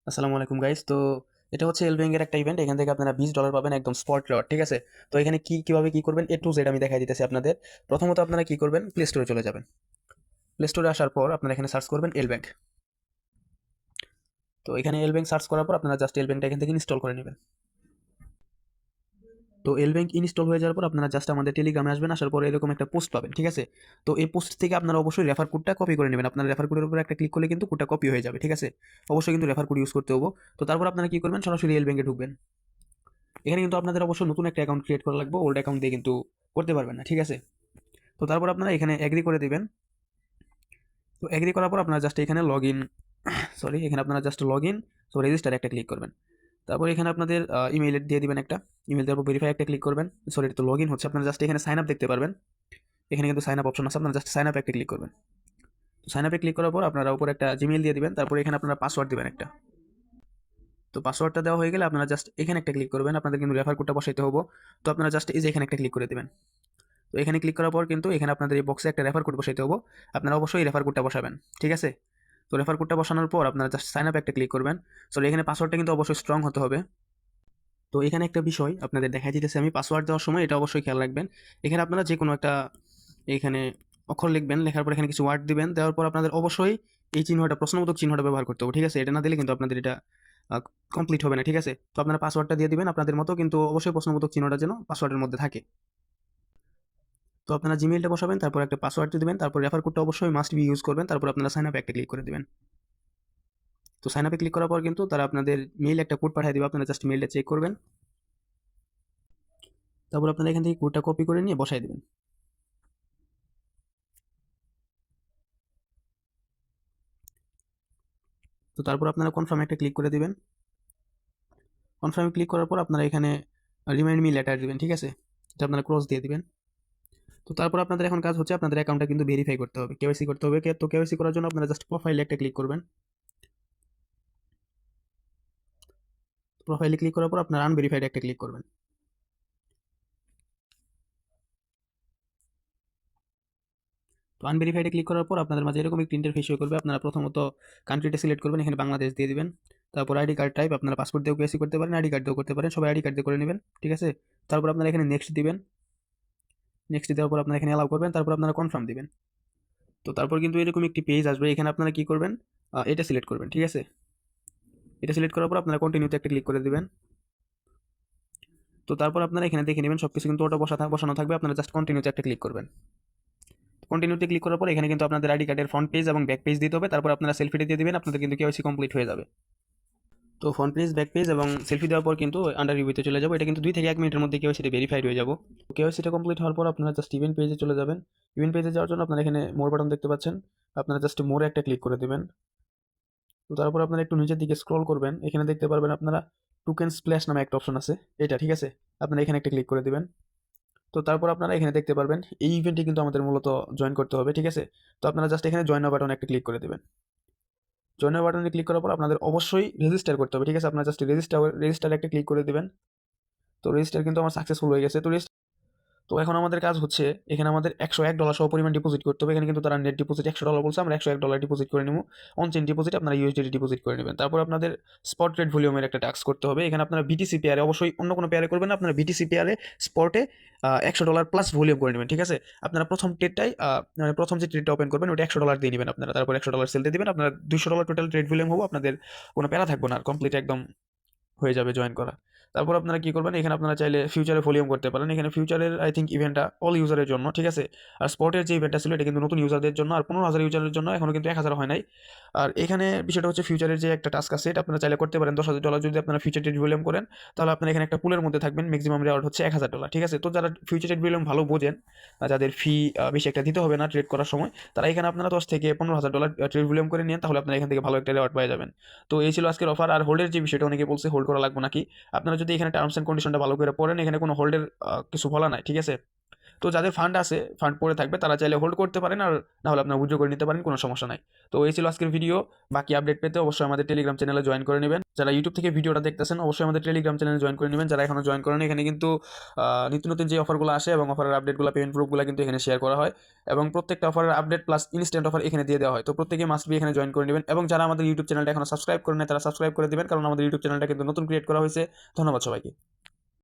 আসসালামু আলাইকুম গাইস। তো এটা হচ্ছে এল ব্যাংকের একটা ইভেন্ট। এখান থেকে আপনারা $20 পাবেন একদম স্পট রিওয়ার্ড, ঠিক আছে? তো এখানে কিভাবে কি করবেন এ টু জেড আমি দেখাই দিতেছি আপনাদের। প্রথমত আপনারা কি করবেন, প্লে স্টোরে চলে যাবেন। প্লে স্টোরে আসার পর আপনারা এখানে সার্চ করবেন এল ব্যাংক। তো এখানে এল ব্যাংক সার্চ করার পর আপনারা জাস্ট এল ব্যাংকটা এখান থেকে ইনস্টল করে নেবেন। তো এল ব্যাংক ইনস্টল হয়ে যাওয়ার পর আপনারা জাস্ট আমাদের টেলিগ্রামে আসবেন। আসার পর এরকম একটা পোস্ট পাবেন, ঠিক আছে? তো এই পোস্ট থেকে আপনারা অবশ্যই রেফার কোডটা কপি করে নেবেন। আপনার রেফার কোডের উপর একটা ক্লিক করলে কিন্তু কোডটা কপি হয়ে যাবে, ঠিক আছে? অবশ্যই কিন্তু রেফার কোড ইউজ করতে হবে। তো তারপর আপনারা কি করবেন, সরাসরি এল ব্যাংকে ঢুকবেন। এখানে কিন্তু আপনাদের অবশ্যই নতুন একটা অ্যাকাউন্ট ক্রিয়েট করা লাগবে, ওল্ড অ্যাকাউন্ট দিয়ে কিন্তু করতে পারবেন না, ঠিক আছে? তো তারপর আপনারা এখানে এগ্রি করে দিবেন। তো এগ্রি করার পর আপনারা জাস্ট এখানে লগ ইন সরি এখানে আপনারা জাস্ট লগ ইন রেজিস্টার একটা ক্লিক করবেন। তারপর এখানে আপনাদের ইমেইল দিয়ে দিবেন একটা। ইমেল দেওয়ার পর ভেরিফাই একটা ক্লিক করবেন। সরি, এটা তো লগ ইন হচ্ছে। আপনারা জাস্ট এখানে সাইন আপ দেখতে পারবেন। এখানে কিন্তু সাইন আপ অপশন আছে, আপনারা জাস্ট সাইন আপ একটা ক্লিক করবেন। সাইন আপে ক্লিক করার পর আপনারা উপরে একটা জিমেইল দিয়ে দিবেন। তারপর এখানে আপনারা পাসওয়ার্ড দিবেন একটা। তো পাসওয়ার্ডটা দেওয়া হয়ে গেলে আপনারা জাস্ট এখানে একটা ক্লিক করবেন। আপনাদের কিন্তু রেফার কোডটা বসাইতে হবে। তো আপনারা জাস্ট এই যে এখানে একটা ক্লিক করে দিবেন। তো এখানে ক্লিক করার পর কিন্তু এখানে আপনাদের এই বক্সে একটা রেফার কোড বসাইতে হবে। আপনারা অবশ্যই রেফার কোডটা বসাবেন, ঠিক আছে? তো রেফার কোডটা বসানোর পর আপনারা জাস্ট সাইন আপ একটা ক্লিক করবেন। সরি, এখানে পাসওয়ার্ডটা কিন্তু অবশ্যই স্ট্রং হতে হবে। তো এখানে একটা বিষয় আপনাদের দেখা দিতেছে, আমি পাসওয়ার্ড দেওয়ার সময় এটা অবশ্যই খেয়াল রাখবেন। এখানে আপনারা যে কোনো একটা এখানে অক্ষর লিখবেন, লেখার পর এখানে কিছু ওয়ার্ড দিবেন। দেওয়ার পর আপনাদের অবশ্যই এই চিহ্নটা, প্রশ্নবোধক চিহ্নটা ব্যবহার করতে হবে, ঠিক আছে? এটা না দিলে কিন্তু আপনাদের এটা কমপ্লিট হবে না, ঠিক আছে? তো আপনারা পাসওয়ার্ডটা দিয়ে দিবেন আপনাদের মতো, কিন্তু অবশ্যই প্রশ্নবোধক চিহ্নটা যেন পাসওয়ার্ডের মধ্যে থাকে। তো আপনারা জিমেইলটা বসাবেন, তারপর একটা পাসওয়ার্ড দিবেন, তারপর রেফার কোডটা অবশ্যই মাস্ট বি ইউজ করবেন। তারপর আপনারা সাইন আপ একটা ক্লিক করে দিবেন। তো সাইন আপে ক্লিক করার পর কিন্তু তারা আপনাদের মেইল একটা কোড পাঠিয়ে দিবে। আপনারা জাস্ট মেইলটা চেক করবেন। তারপর আপনারা এখান থেকে কোডটা কপি করে নিয়ে বসাই দিবেন। তো তারপর আপনারা কনফার্ম একটা ক্লিক করে দিবেন। কনফার্মে ক্লিক করার পর আপনারা এখানে রিমাইন্ড মি লেটার দিবেন, ঠিক আছে? এটা আপনারা ক্রস দিয়ে দিবেন। তো তারপর আপনাদের এখন কাজ হচ্ছে আপনাদের অ্যাকাউন্টটা কিন্তু ভেরিফাই করতে হবে, কেওয়াইসি করতে হবে। তো কেওয়াইসি করার জন্য আপনারা জাস্ট প্রোফাইলে একটা ক্লিক করবেন। প্রোফাইলে ক্লিক করার পর আপনারা আনভেরিফাইড একটা ক্লিক করবেন। তো আনভেরিফাইডে ক্লিক করার পর আপনাদের মাঝে এরকম একটি ইন্টারফেস শো করবে। আপনারা প্রথমত কান্ট্রিটা সিলেক্ট করবেন, এখানে বাংলাদেশ দিয়ে দিবেন। তারপর আইডি কার্ড টাইপ আপনারা পাসপোর্ট দিয়েও কেওয়াইসি করতে পারেন, আইডি কার্ড দিয়েও করতে পারেন। সবাই আইডি কার্ড দিয়ে করে নেবেন, ঠিক আছে? তারপর আপনারা এখানে নেক্সট দিবেন। নেক্সট দেওয়ার পর আপনারা এখানে অ্যালাউ করবেন, তারপর আপনারা কনফার্ম দিবেন। তো তারপর কিন্তু এরকম একটি পেজ আসবে। এখানে আপনারা কি করবেন, এটা সিলেক্ট করবেন, ঠিক আছে? এটা সিলেক্ট করার পর আপনারা কন্টিনিউতে একটা ক্লিক করে দিবেন। তো তারপর আপনারা এখানে দেখে নেবেন সবকিছু কিন্তু ওটা বসানো থাকবে। আপনারা জাস্ট কন্টিনিউতে একটা ক্লিক করবেন। কন্টিনিউতে ক্লিক করার পর এখানে কিন্তু আপনাদের আইডি কার্ডের ফ্রন্ট পেজ এবং ব্যাক পেজ দিতে হবে। তারপর আপনারা সেলফিটা দিয়ে দিবেন, আপনাদের কিন্তু কেওয়াইসি কমপ্লিট হয়ে যাবে। তো ফ্রন্ট পেজ, ব্যাক পেজ এবং সেলফি দেওয়ার পর কিন্তু আন্ডার রিভিউতে চলে যাবো। এটা কিন্তু 2 থেকে 1 মিনিটের মধ্যে কেওয়াইসিটা ভেরিফাইড হয়ে যাবো। কেওয়াইসিটা কমপ্লিট হওয়ার পর আপনারা জাস্ট ইভেন্ট পেজে চলে যাবেন। ইভেন্ট পেজে যাওয়ার জন্য আপনারা এখানে মোর বাটন দেখতে পাচ্ছেন। আপনারা জাস্ট মোরে একটা ক্লিক করে দিবেন। তো তারপর আপনারা একটু নিচের দিকে স্ক্রল করবেন। এখানে দেখতে পারবেন আপনারা টোকেন স্প্ল্যাশ নামে একটা অপশন আছে, এটা, ঠিক আছে? আপনারা এখানে একটা ক্লিক করে দিবেন। তো তারপর আপনারা এখানে দেখতে পারবেন এই ইভেন্টে কিন্তু আমাদের মূলত জয়েন করতে হবে, ঠিক আছে? তো আপনারা জাস্ট এখানে জয়েন নাও বাটনে একটা ক্লিক করে দিবেন। জয়েন নাও বাটনে ক্লিক করার পর আপনাদের অবশ্যই রেজিস্টার করতে হবে, ঠিক আছে? আপনারা জাস্ট রেজিস্টার একটা ক্লিক করে দিবেন। তো রেজিস্টার কিন্তু আমার সাকসেসফুল হয়ে গেছে। তো এখন আমাদের কাজ হচ্ছে এখানে আমাদের $101 সহ পরিমাণ ডিপোজিট করতে হবে। এখানে কিন্তু তারা নেট ডিপোজিট $100 বলছে, আমরা $101 ডিপোজিট করে নেবো। অন চেইন ডিপোজিট আপনারা ইউএসডিটি ডিপোজিট করে নেবেন। তারপর আপনাদের স্পট রেট ভলিউমের একটা টাস্ক করতে হবে। এখানে আপনারা বিটিসি পেয়ারে, অবশ্যই অন্য কোনো পেয়ারে করবেন না, আপনারা বিটিসি পেয়ারে স্পটে $100 প্লাস ভলিউম করে নেবেন, ঠিক আছে? আপনারা প্রথম ট্রেডটাই মানে প্রথম যে ট্রেডটা ওপেন করবেন ওটা $100 দিয়ে নেবেন আপনারা। তারপর $100 সেল দিয়ে দিবেন। আপনারা $200 টোটাল ট্রেড ভলিউম হবো। আপনাদের কোনো প্যারা থাকবে না, আর কমপ্লিট একদম হয়ে যাবে জয়েন করা। তারপর আপনারা কি করবেন, এখানে আপনারা চাইলে ফিউচারে ভলিউম করতে পারেন। এখানে ফিউচারের আই থিঙ্ক ইভেন্টটা অল ইউজারের জন্য, ঠিক আছে? আর স্পটের যে ইভেন্টটা ছিল এটা কিন্তু নতুন ইউজারদের জন্য, আর 15,000 ইউজারের জন্য, এখনো কিন্তু 1,000 হয় নাই। আর এখানে বিষয়টা হচ্ছে ফিউচারের যে একটা টাস্ক আছে এটা আপনারা চাইলে করতে পারেন। $10,000 যদি আপনারা ফিউচার ট্রেড ভলিউম করেন, তাহলে আপনারা এখানে একটা পুলের মধ্যে থাকবেন। ম্যাক্সিমাম রেওয়ার্ড হচ্ছে $1,000, ঠিক আছে? তো যারা ফিউচার ট্রেড ভলিউম ভালো বোঝেন, যাদের ফি বেশি একটা দিতে হবে না ট্রেড করার সময়, তারা এখানে আপনারা $10,000 থেকে $15,000 ট্রেড ভলিউম করে নিন, তাহলে আপনারা এখান থেকে ভালো একটা রেওয়ার্ড পেয়ে যাবেন। তো এই ছিল আজকের অফার। আর হোল্ডের যে বিষয়টা অনেকে বলছে হোল্ড করা লাগবে নাকি, আপনারা যদি এখানে টার্মস অ্যান্ড কন্ডিশনটা ভালো করে পড়েন, এখানে কোনো হোল্ডের কিছু বলা নাই, ঠিক আছে? তো যাদের ফান্ড আছে, ফান্ড পড়ে থাকবে, তারা চাইলে হোল্ড করতে পারেন, আর না হলে আপনারা উইথড্র করে নিতে পারেন, কোনো সমস্যা নাই। তো এই ছিল আজকের ভিডিও। বাকি আপডেট পেতে অবশ্যই আমাদের টেলিগ্রাম চ্যানেলে জয়েন করে নেবেন। যারা ইউটিউব থেকে ভিডিওটা দেখতেছেন অবশ্যই আমাদের টেলিগ্রাম চ্যানেলে জয়েন করে নেবেন। যারা এখনো জয়েন করেন, এখানে কিন্তু নিত্য নতুন যে অফারগুলো আসে এবং অফারের আপডেটগুলো, পেমেন্ট প্রুফগুলো কিন্তু এখানে শেয়ার করা হয়, এবং প্রত্যেকটা অফারের আপডেট প্লাস ইনস্ট্যান্ট অফার এখানে দিয়ে দেওয়া হয়। তো প্রত্যেকে মাস্ট বি এখানে জয়েন করে নেবেন, এবং যারা আমাদের ইউটিউব চ্যানেলটা এখনো সাবস্ক্রাইব করে নেয় তারা সাবস্ক্রাইব করে দেবেন, কারণ আমাদের ইউটিউব চ্যানেলটা কিন্তু নতুন ক্রিয়েট করা হয়েছে। ধন্যবাদ সবাইকে।